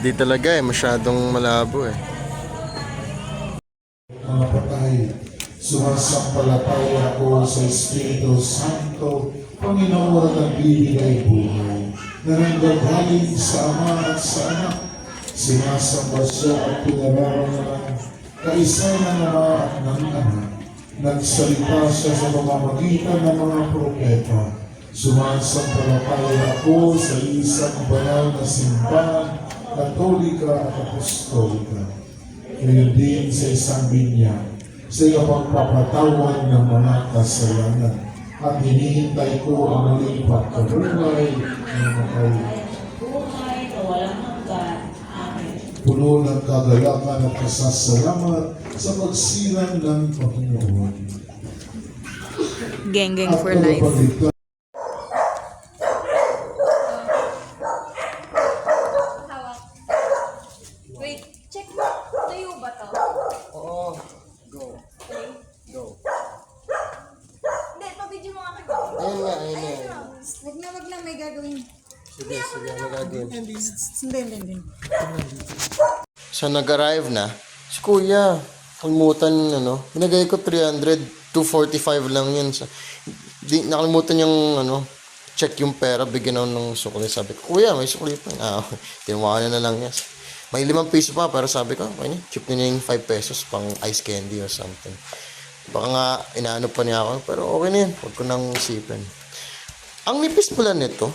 Hindi talaga masyadong malabo Mga patay, sumasampalataya ako sa Espiritu Santo, Panginoon at nagbibigay buhay, na nanggagaling sa Ama at sa Anak. Sinasamba siya at pinararangalan, kaisa ng Ama at ng Anak. Nagsalita siya sa pamamagitan ng mga propeta. Sumasampalataya ako sa isang banal na simbahan, Katolika at Apostolika. Ngayon din sa isang binyag, sa pagpapatawad ng mga kasalanan, at hinihintay ko ang muling pagkabuhay ng makay. Buhay na walang hanggan. Amen. Puno ng kagalakan at kasasalamat sa pagsilang ng Panginoon. Geng for life. Wait, check mo. Tayo ba to? Oo. Go. Okay. Go. Hindi, pabidyo mo nga kayo. Ayun nga. Wag na, may gagawin. Sige, magagawin. Hindi. So nag-arrive na, si Kuya, nakalimutan, binagay ko 300, 245 lang yun. Nakalimutan yung, check yung pera, bigyan ako ng sukli. Sabi ko, Kuya, may sukli pa. Kinuha na lang niya. May 5 piso pa, pero sabi ko, okay, chip niya yung 5 pesos pang ice candy or something. Baka nga, inaano pa niya ako, pero okay na yun. Huwag ko nang isipin. Ang nipis pala nito,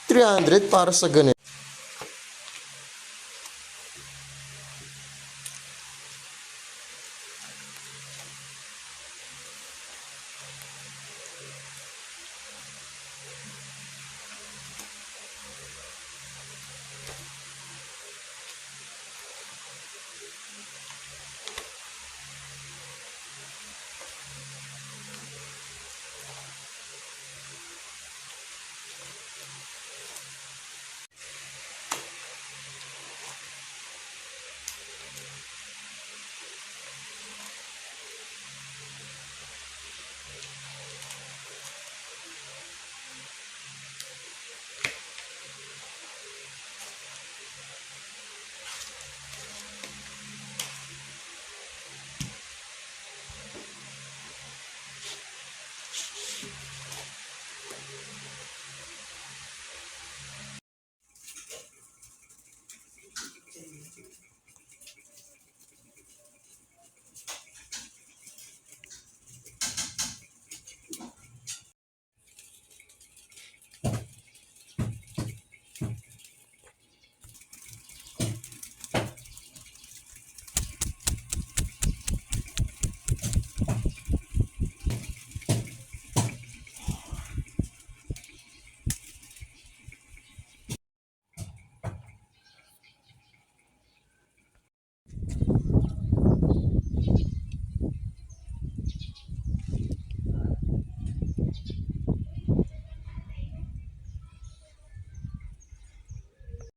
300 para sa ganito.